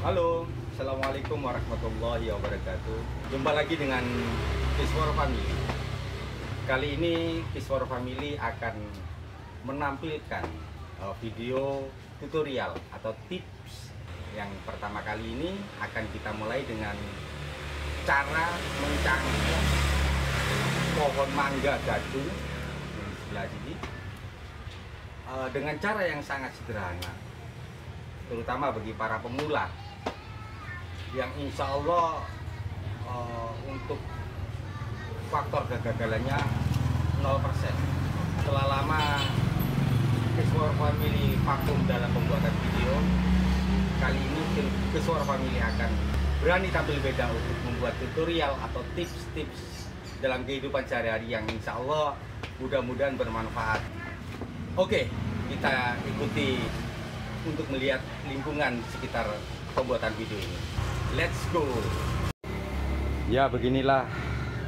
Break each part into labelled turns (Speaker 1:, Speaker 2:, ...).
Speaker 1: Halo, Assalamualaikum warahmatullahi wabarakatuh. Jumpa lagi dengan Kiswar Family. Kali ini Kiswar Family akan menampilkan video tutorial atau tips. Yang pertama kali ini akan kita mulai dengan cara mencangkok pohon mangga gadung di sebelah sini dengan cara yang sangat sederhana, terutama bagi para pemula yang insya Allah untuk faktor kegagalannya 0%. Setelah lama Kiswar Family vakum dalam pembuatan video, kali ini Kiswar Family akan berani tampil beda untuk membuat tutorial atau tips-tips dalam kehidupan sehari-hari yang insya Allah mudah-mudahan bermanfaat. Oke, kita ikuti untuk melihat lingkungan sekitar pembuatan video ini. Let's go. Ya, beginilah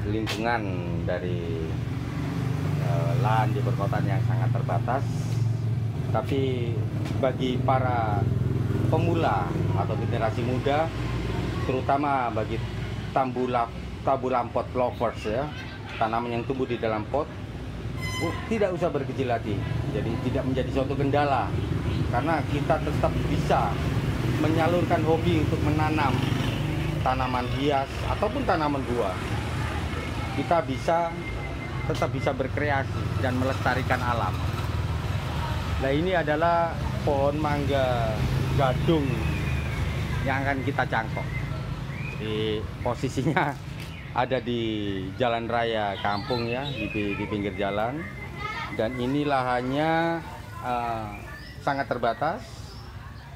Speaker 1: lingkungan dari lahan di perkotaan yang sangat terbatas. Tapi bagi para pemula atau generasi muda, terutama bagi tambulampot lovers ya, tanaman yang tumbuh di dalam pot, tidak usah berkecil hati. Jadi tidak menjadi suatu kendala, karena kita tetap bisa menyalurkan hobi untuk menanam tanaman hias ataupun tanaman buah. Kita tetap bisa berkreasi dan melestarikan alam. Nah, ini adalah pohon mangga gadung yang akan kita cangkok. Di posisinya ada di jalan raya kampung ya, di pinggir jalan. Dan ini lahannya sangat terbatas.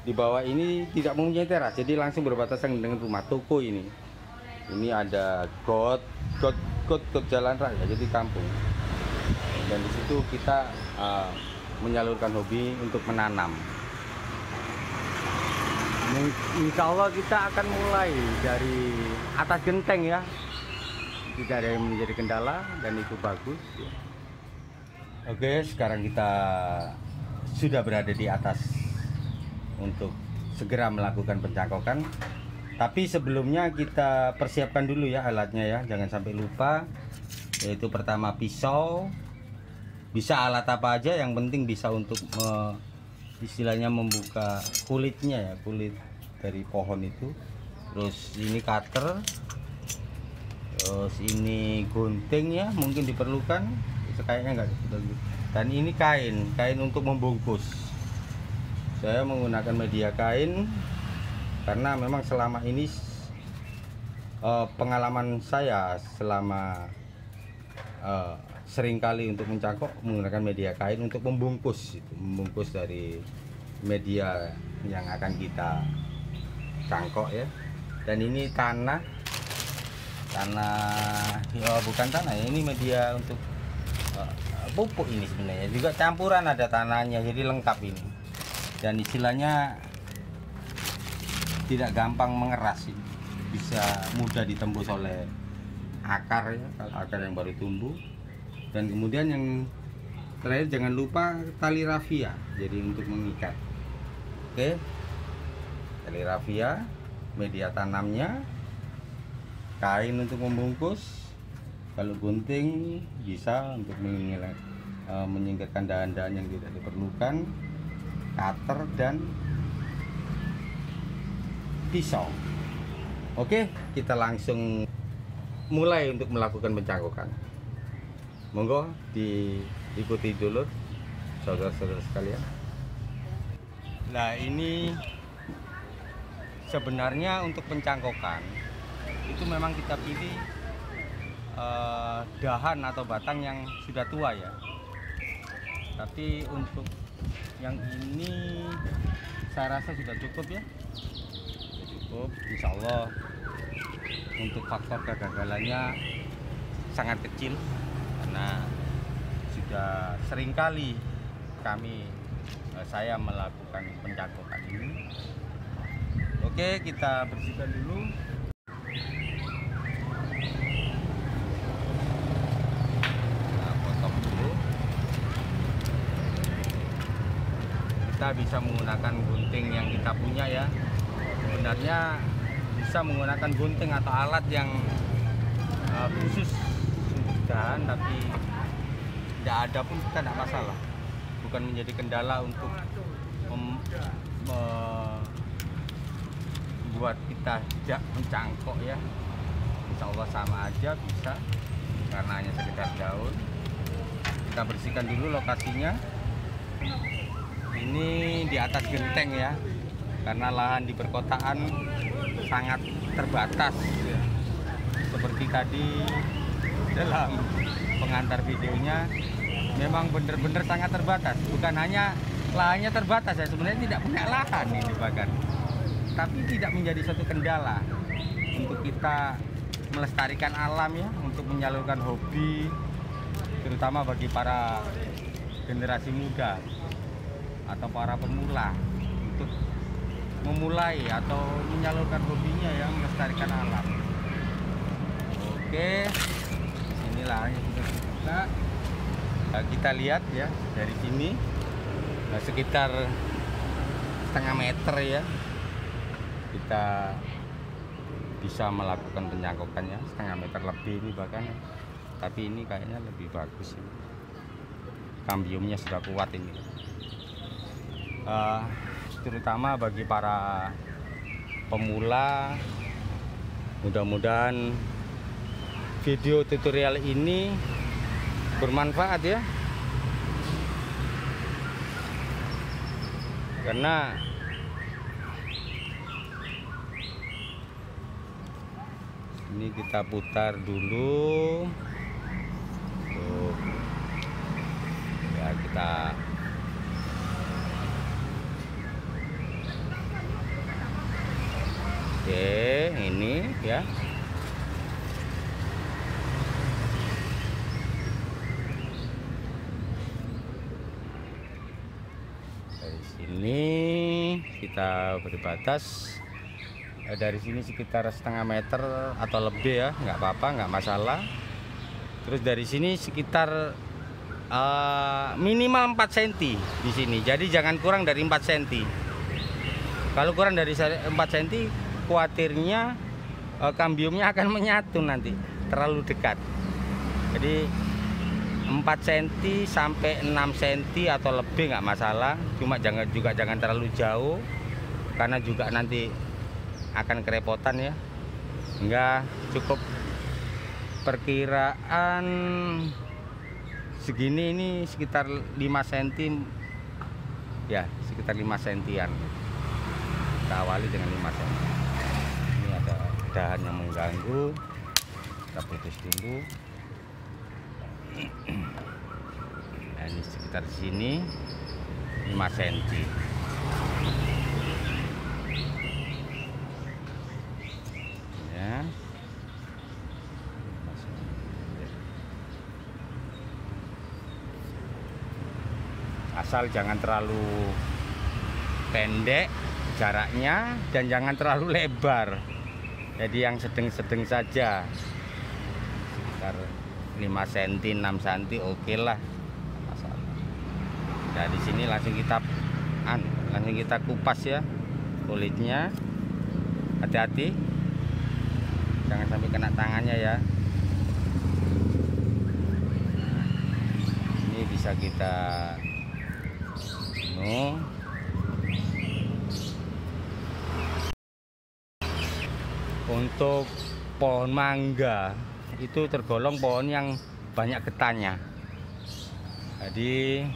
Speaker 1: Di bawah ini tidak mempunyai teras, jadi langsung berbatasan dengan rumah toko ini. Ini ada got jalan raya, jadi kampung. Dan di situ kita menyalurkan hobi untuk menanam. Insya Allah kita akan mulai dari atas genteng ya, tidak ada yang menjadi kendala dan itu bagus. Oke, sekarang kita sudah berada di atas untuk segera melakukan pencangkokan. Tapi sebelumnya kita persiapkan dulu ya alatnya ya, jangan sampai lupa. Yaitu pertama pisau, bisa alat apa aja, yang penting bisa untuk istilahnya membuka kulitnya ya, kulit dari pohon itu. Terus ini cutter, terus ini gunting ya, mungkin diperlukan, kayaknya enggak. Dan ini kain untuk membungkus. Saya menggunakan media kain karena memang selama ini pengalaman saya selama seringkali untuk mencangkok menggunakan media kain untuk membungkus dari media yang akan kita cangkok ya. Dan ini tanah ya, bukan tanah ya, ini media untuk pupuk. Ini sebenarnya juga campuran, ada tanahnya, jadi lengkap ini. Dan istilahnya tidak gampang mengeras, ini bisa mudah ditembus oleh akar ya, kalau akar yang baru tumbuh. Dan kemudian yang terakhir jangan lupa tali rafia, jadi untuk mengikat. Oke, tali rafia, media tanamnya, kain untuk membungkus, kalau gunting bisa untuk menyingkirkan dahan-dahan yang tidak diperlukan, cutter dan pisau. Oke, kita langsung mulai untuk melakukan pencangkokan. Monggo diikuti dulu saudara-saudara sekalian. Nah, ini sebenarnya untuk pencangkokan itu memang kita pilih dahan atau batang yang sudah tua ya. Tapi untuk yang ini saya rasa sudah cukup ya, insya Allah. Untuk faktor kegagalannya sangat kecil karena sudah seringkali saya melakukan pencangkokan ini. Oke, kita bersihkan dulu. Kita bisa menggunakan gunting yang kita punya ya, sebenarnya bisa menggunakan gunting atau alat yang khusus untuk dahan, tapi tidak ada pun kita tidak masalah, bukan menjadi kendala untuk membuat kita tidak mencangkok ya. Insya Allah sama aja bisa, karena hanya sekedar daun. Kita bersihkan dulu lokasinya. Ini di atas genteng ya, karena lahan di perkotaan sangat terbatas ya. Seperti tadi dalam pengantar videonya, memang benar-benar sangat terbatas. Bukan hanya lahannya terbatas ya, sebenarnya tidak punya lahan ini bahkan, tapi tidak menjadi suatu kendala untuk kita melestarikan alam ya, untuk menyalurkan hobi, terutama bagi para generasi muda atau para pemula untuk memulai atau menyalurkan hobinya ya, melestarikan alam. Oke, inilah yang kita lihat ya dari sini, sekitar setengah meter ya kita bisa melakukan penyangkokannya, setengah meter lebih ini bahkan, tapi ini kayaknya lebih bagus ini. Kambiumnya sudah kuat ini, terutama bagi para pemula. Mudah-mudahan video tutorial ini bermanfaat ya, karena ini kita putar dulu. Tuh. Ya kita ini ya. Dari sini kita beri batas. Dari sini sekitar setengah meter atau lebih ya, nggak apa-apa, nggak masalah. Terus dari sini sekitar minimal 4 cm di sini, jadi jangan kurang dari 4 cm. Kalau kurang dari 4 cm, khawatirnya kambiumnya akan menyatu nanti, terlalu dekat. Jadi 4 cm sampai 6 cm atau lebih nggak masalah, cuma jangan terlalu jauh, karena juga nanti akan kerepotan ya. Enggak, cukup perkiraan segini, ini sekitar 5 cm ya, sekitar 5 cm-an. Kita awali dengan 5 cm. Ini ada dahan yang mengganggu, kita putus dulu. Nah, ini sekitar sini 5 cm. Asal jangan terlalu pendek jaraknya dan jangan terlalu lebar, jadi yang sedang-sedang saja, sekitar 5 cm 6 cm oke lah, masalah. Nah di sini langsung kita kupas ya kulitnya, hati-hati jangan sampai kena tangannya ya. Ini bisa kita untuk pohon mangga itu tergolong pohon yang banyak getahnya. Jadi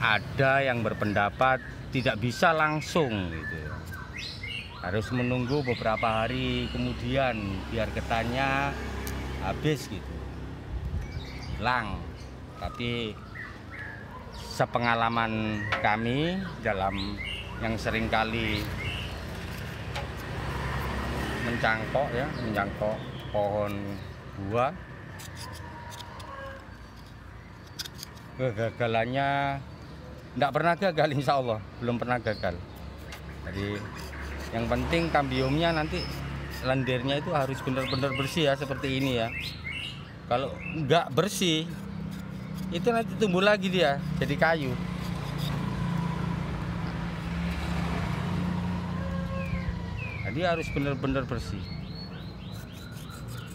Speaker 1: ada yang berpendapat tidak bisa langsung gitu, harus menunggu beberapa hari kemudian biar getahnya habis gitu, hilang. Tapi sepengalaman kami dalam yang sering kali mencangkok pohon buah, kegagalannya tidak pernah gagal, insya Allah belum pernah gagal. Jadi yang penting kambiumnya nanti lendirnya itu harus benar-benar bersih ya, seperti ini ya. Kalau nggak bersih itu nanti tumbuh lagi dia jadi kayu. Jadi harus benar-benar bersih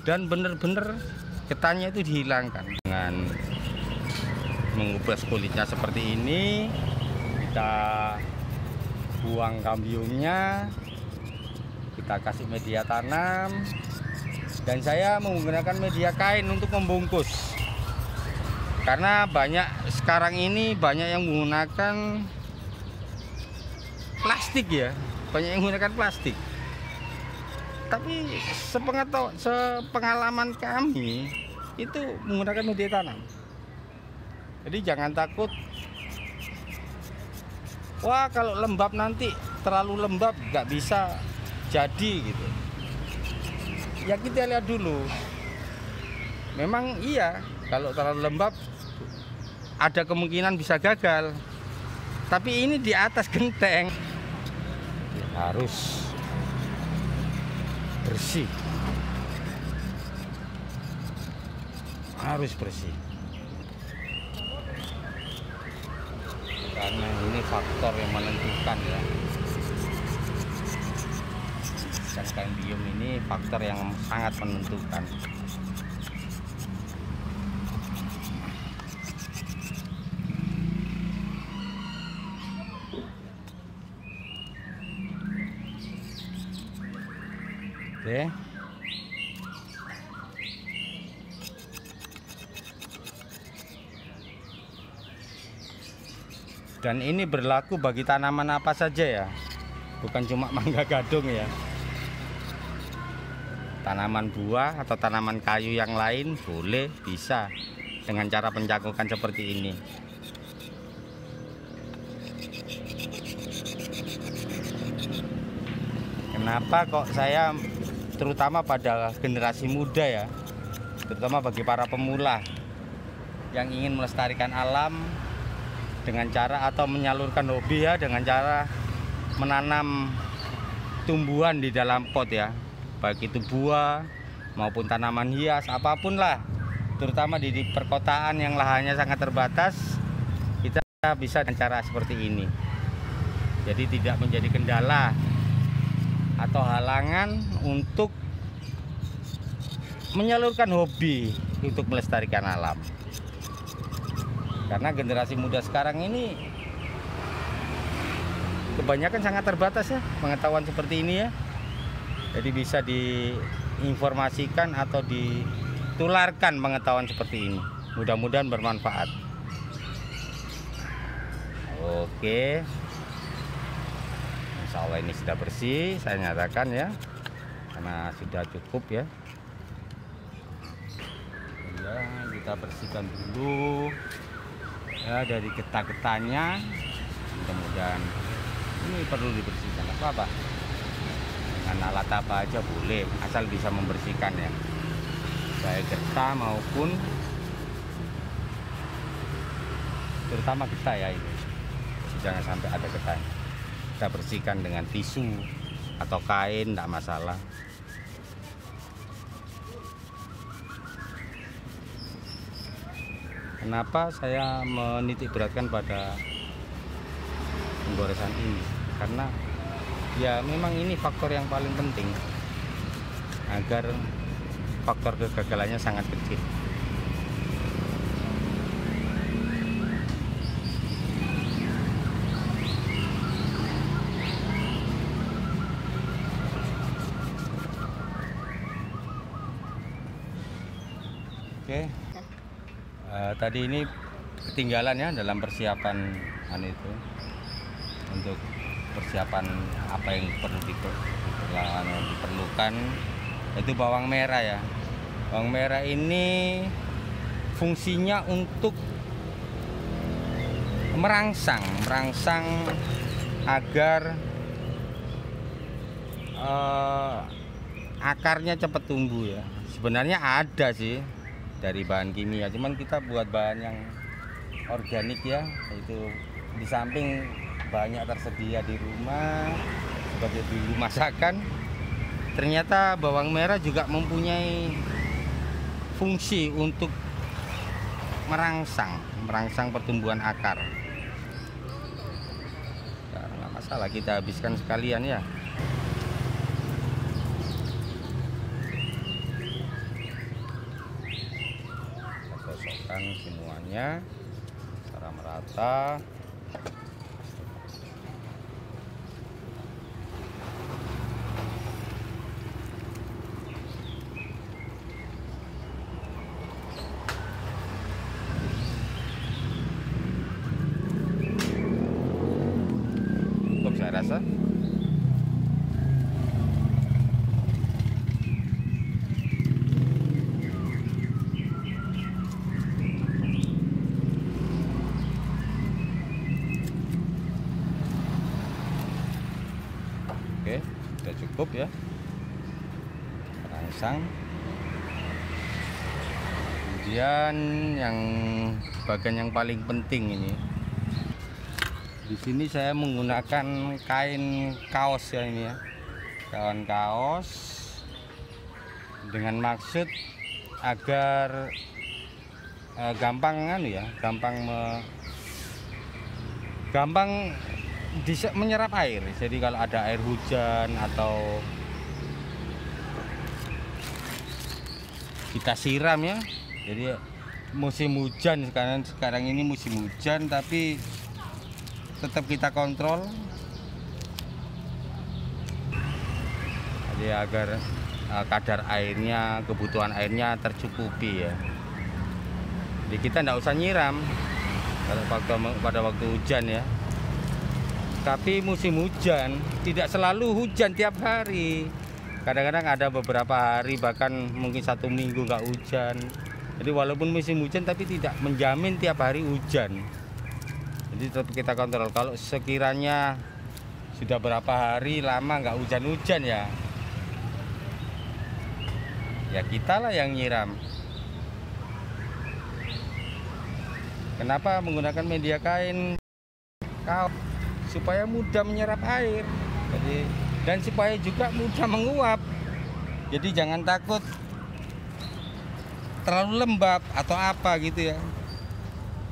Speaker 1: dan benar-benar getahnya itu dihilangkan dengan mengupas kulitnya seperti ini. Kita buang kambiumnya, kita kasih media tanam, dan saya menggunakan media kain untuk membungkus karena sekarang ini banyak yang menggunakan plastik ya, banyak yang menggunakan plastik. Tapi sepengalaman kami itu menggunakan media tanam. Jadi jangan takut, wah kalau lembab nanti terlalu lembab nggak bisa jadi gitu. Ya kita lihat dulu. Memang iya, kalau terlalu lembab ada kemungkinan bisa gagal. Tapi ini di atas genteng harus bersih, harus bersih. Karena ini faktor yang menentukan ya. Dan kambium ini faktor yang sangat menentukan. Oke. Dan ini berlaku bagi tanaman apa saja ya, bukan cuma mangga gadung ya. Tanaman buah atau tanaman kayu yang lain boleh, bisa dengan cara pencangkukan seperti ini. Kenapa kok saya terutama pada generasi muda ya, terutama bagi para pemula yang ingin melestarikan alam dengan cara atau menyalurkan hobi ya, dengan cara menanam tumbuhan di dalam pot ya, baik itu buah maupun tanaman hias apapun lah, terutama di perkotaan yang lahannya sangat terbatas, kita bisa dengan cara seperti ini. Jadi tidak menjadi kendala atau halangan untuk menyalurkan hobi untuk melestarikan alam. Karena generasi muda sekarang ini kebanyakan sangat terbatas ya pengetahuan seperti ini ya. Jadi bisa diinformasikan atau ditularkan pengetahuan seperti ini. Mudah-mudahan bermanfaat. Oke. Insya Allah ini sudah bersih, saya nyatakan ya. Karena sudah cukup ya. Ya, kita bersihkan dulu ya dari getah-getahnya. Mudah-mudahan ini perlu dibersihkan apa dengan alat apa aja boleh, asal bisa membersihkan ya, baik getah maupun terutama getah ya, ini jangan sampai ada getah. Kita bersihkan dengan tisu atau kain, tidak masalah. Kenapa saya menitik beratkan pada penggoresan ini? Karena ya memang ini faktor yang paling penting agar faktor kegagalannya sangat kecil. Oke. Tadi ini ketinggalan ya dalam persiapan itu, untuk persiapan apa yang perlu diperlukan, itu bawang merah ya. Bawang merah ini fungsinya untuk merangsang agar akarnya cepat tumbuh ya. Sebenarnya ada sih dari bahan kimia, cuman kita buat bahan yang organik ya, itu di samping banyak tersedia di rumah sebagai bumbu masakan. Ternyata bawang merah juga mempunyai fungsi untuk merangsang pertumbuhan akar. Nggak masalah kita habiskan sekalian ya. airnya secara merata. Cukup saya rasa. Oke, sudah cukup ya. Rangsang. Kemudian yang bagian yang paling penting ini. Di sini saya menggunakan kain kaos ya ini ya. Kain kaos dengan maksud agar gampang bisa menyerap air. Jadi kalau ada air hujan atau kita siram ya. Jadi musim hujan sekarang ini musim hujan, tapi tetap kita kontrol. Jadi agar kadar airnya, kebutuhan airnya tercukupi ya. Jadi kita tidak usah nyiram pada waktu hujan ya. Tapi musim hujan tidak selalu hujan tiap hari. Kadang-kadang ada beberapa hari bahkan mungkin 1 minggu nggak hujan. Jadi walaupun musim hujan tapi tidak menjamin tiap hari hujan. Jadi tetap kita kontrol. Kalau sekiranya sudah berapa hari lama nggak hujan-hujan ya kita lah yang nyiram. Kenapa menggunakan media kain kaos? Supaya mudah menyerap air, dan supaya juga mudah menguap. Jadi jangan takut terlalu lembab atau apa gitu ya.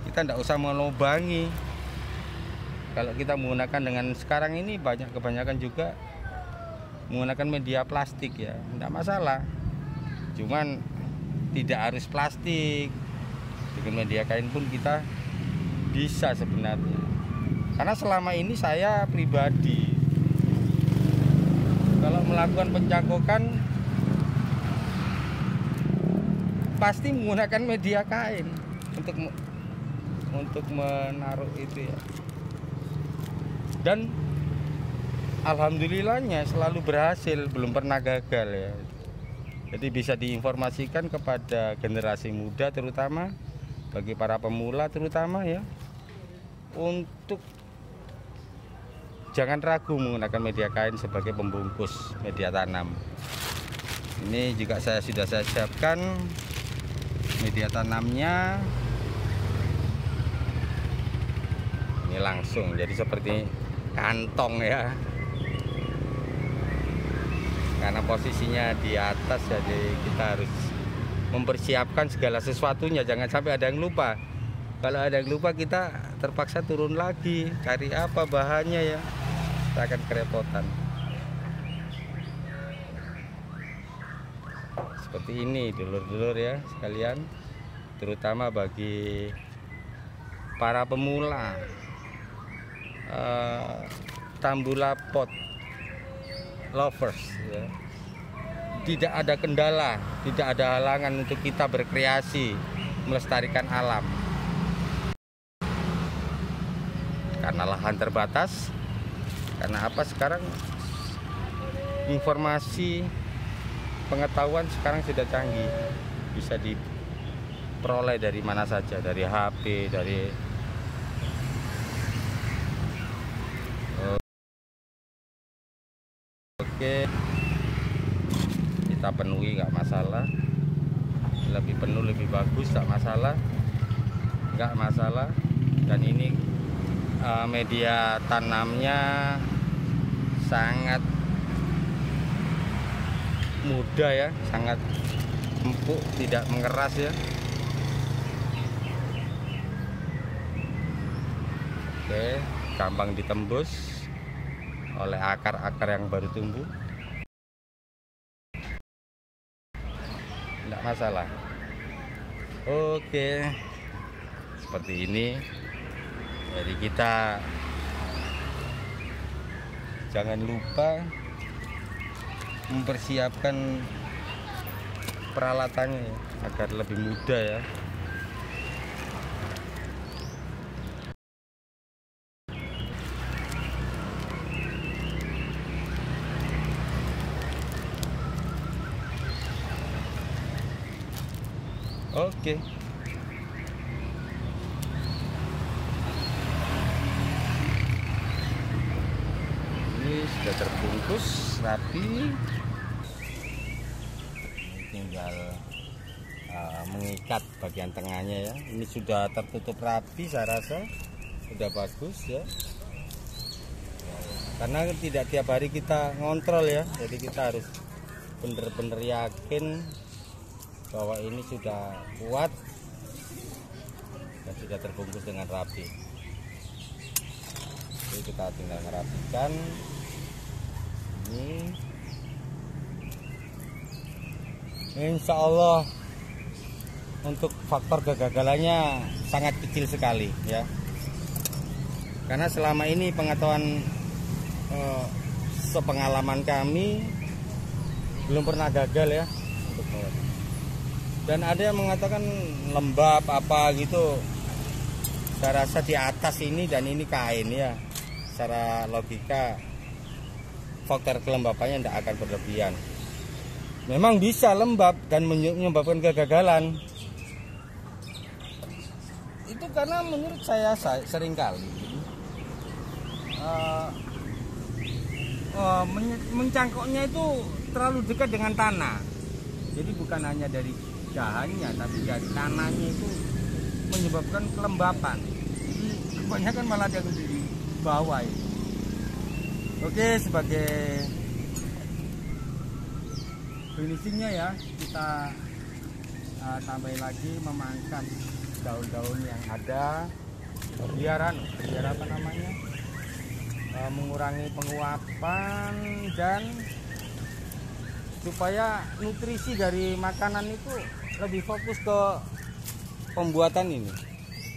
Speaker 1: Kita tidak usah melubangi. Kalau kita menggunakan dengan sekarang ini kebanyakan juga menggunakan media plastik ya, tidak masalah. Cuman tidak harus plastik. Dengan media kain pun kita bisa sebenarnya. Karena selama ini saya pribadi kalau melakukan pencangkokan pasti menggunakan media kain untuk menaruh itu ya. Dan alhamdulillahnya selalu berhasil, belum pernah gagal ya. Jadi bisa diinformasikan kepada generasi muda terutama, bagi para pemula terutama ya, untuk jangan ragu menggunakan media kain sebagai pembungkus media tanam. Ini juga sudah saya siapkan media tanamnya. Ini langsung jadi seperti kantong ya. Karena posisinya di atas, jadi kita harus mempersiapkan segala sesuatunya. Jangan sampai ada yang lupa. Kalau ada yang lupa kita terpaksa turun lagi, cari apa bahannya ya. Kita akan kerepotan. Seperti ini dulur-dulur ya sekalian, terutama bagi para pemula tambula pot lovers ya. Tidak ada kendala, tidak ada halangan untuk kita berkreasi, melestarikan alam. Karena lahan terbatas. Karena apa sekarang informasi pengetahuan sekarang sudah canggih, bisa diperoleh dari mana saja, dari HP, dari oke, kita penuhi nggak masalah, lebih penuh lebih bagus nggak masalah. Dan ini media tanamnya sangat mudah ya, sangat empuk, tidak mengeras ya. Oke, gampang ditembus oleh akar-akar yang baru tumbuh, tidak masalah. Oke, seperti ini. Jadi kita jangan lupa mempersiapkan peralatannya agar lebih mudah ya. Oke. Ini sudah terbungkus rapi. Ini tinggal mengikat bagian tengahnya ya. Ini sudah tertutup rapi, saya rasa sudah bagus ya. Karena tidak tiap hari kita ngontrol ya, jadi kita harus benar-benar yakin bahwa ini sudah kuat dan sudah terbungkus dengan rapi. Jadi kita tinggal merapikan ini. Insya Allah untuk faktor kegagalannya sangat kecil sekali ya, karena selama ini pengetahuan sepengalaman kami belum pernah gagal ya untuk mengawet. Dan ada yang mengatakan lembab apa gitu. Saya rasa di atas ini dan ini kain ya, secara logika faktor kelembapannya tidak akan berlebihan. Memang bisa lembab dan menyebabkan kegagalan. Itu karena menurut saya seringkali mencangkoknya itu terlalu dekat dengan tanah. Jadi bukan hanya dari dahannya, tapi dari tanahnya itu menyebabkan kelembapan. Jadi kebanyakan malah yang di bawah itu. Oke, sebagai finishingnya ya, kita tambahin lagi, memangkas daun-daun yang ada biar apa namanya, mengurangi penguapan dan supaya nutrisi dari makanan itu lebih fokus ke pembuatan ini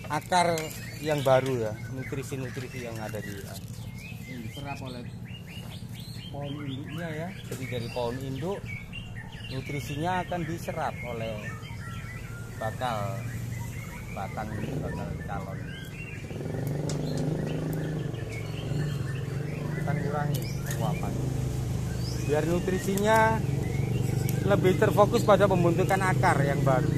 Speaker 1: akar yang baru ya, nutrisi-nutrisi yang ada di ini diserap oleh pohon induknya ya. Jadi dari pohon induk nutrisinya akan diserap oleh batang calon. Akan kurangi penguapan biar nutrisinya lebih terfokus pada pembentukan akar yang baru.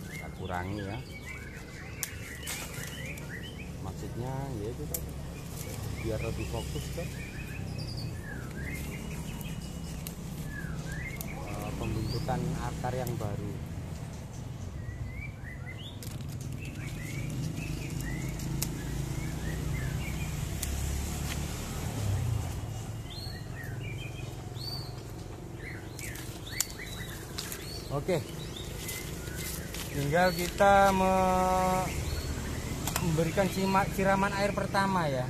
Speaker 1: Kita kurangi ya. Maksudnya ya itu tadi, biar lebih fokus ke pembentukan akar yang baru. Oke, tinggal kita memberikan siraman air pertama ya.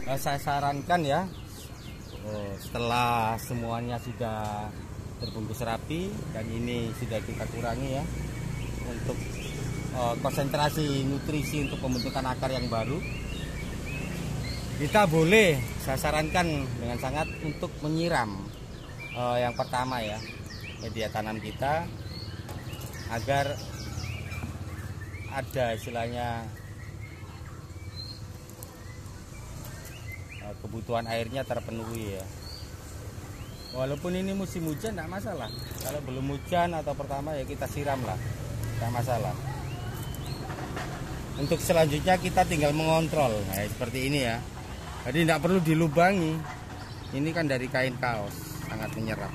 Speaker 1: Saya sarankan ya, setelah semuanya sudah terbungkus rapi dan ini sudah kita kurangi ya, untuk konsentrasi nutrisi untuk pembentukan akar yang baru, kita boleh, saya sarankan dengan sangat untuk menyiram yang pertama ya, media tanam kita, agar ada istilahnya kebutuhan airnya terpenuhi ya. Walaupun ini musim hujan tidak masalah, kalau belum hujan atau pertama ya kita siram lah, tidak masalah. Untuk selanjutnya kita tinggal mengontrol, nah seperti ini ya. Jadi tidak perlu dilubangi, ini kan dari kain kaos, sangat menyerap.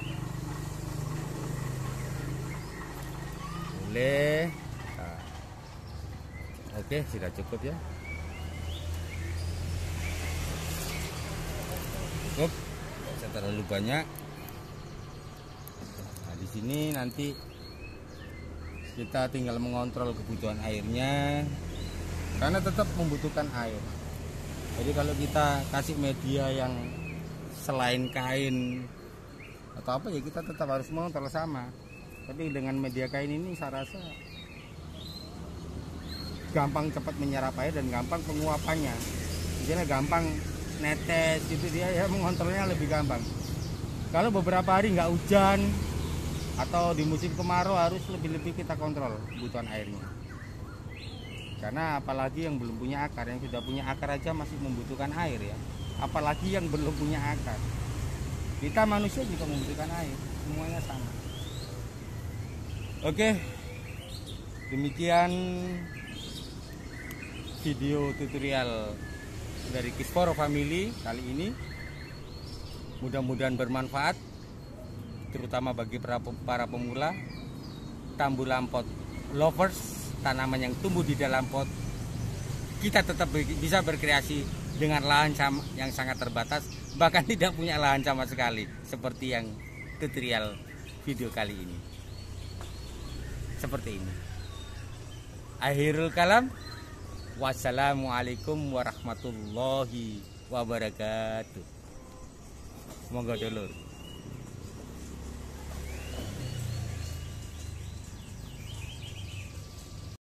Speaker 1: Boleh. Nah. Oke, sudah cukup ya. Cukup, tidak terlalu banyak. Nah, di sini nanti kita tinggal mengontrol kebutuhan airnya, karena tetap membutuhkan air. Jadi kalau kita kasih media yang selain kain atau apa, ya kita tetap harus mengontrol sama. Tapi dengan media kain ini saya rasa gampang cepat menyerap air dan gampang penguapannya. Misalnya gampang netes gitu, dia ya mengontrolnya lebih gampang. Kalau beberapa hari nggak hujan atau di musim kemarau harus lebih-lebih kita kontrol kebutuhan airnya. Karena apalagi yang belum punya akar, yang sudah punya akar aja masih membutuhkan air ya. Apalagi yang belum punya akar. Kita manusia juga membutuhkan air, semuanya sama. Oke, demikian video tutorial dari Kisporo Family kali ini. Mudah-mudahan bermanfaat, terutama bagi para pemula, tambulampot lovers, tanaman yang tumbuh di dalam pot. Kita tetap bisa berkreasi dengan lahan yang sangat terbatas, bahkan tidak punya lahan sama sekali, seperti yang tutorial video kali ini. Seperti ini. Akhirul kalam, wassalamualaikum warahmatullahi wabarakatuh. Monggo dulur.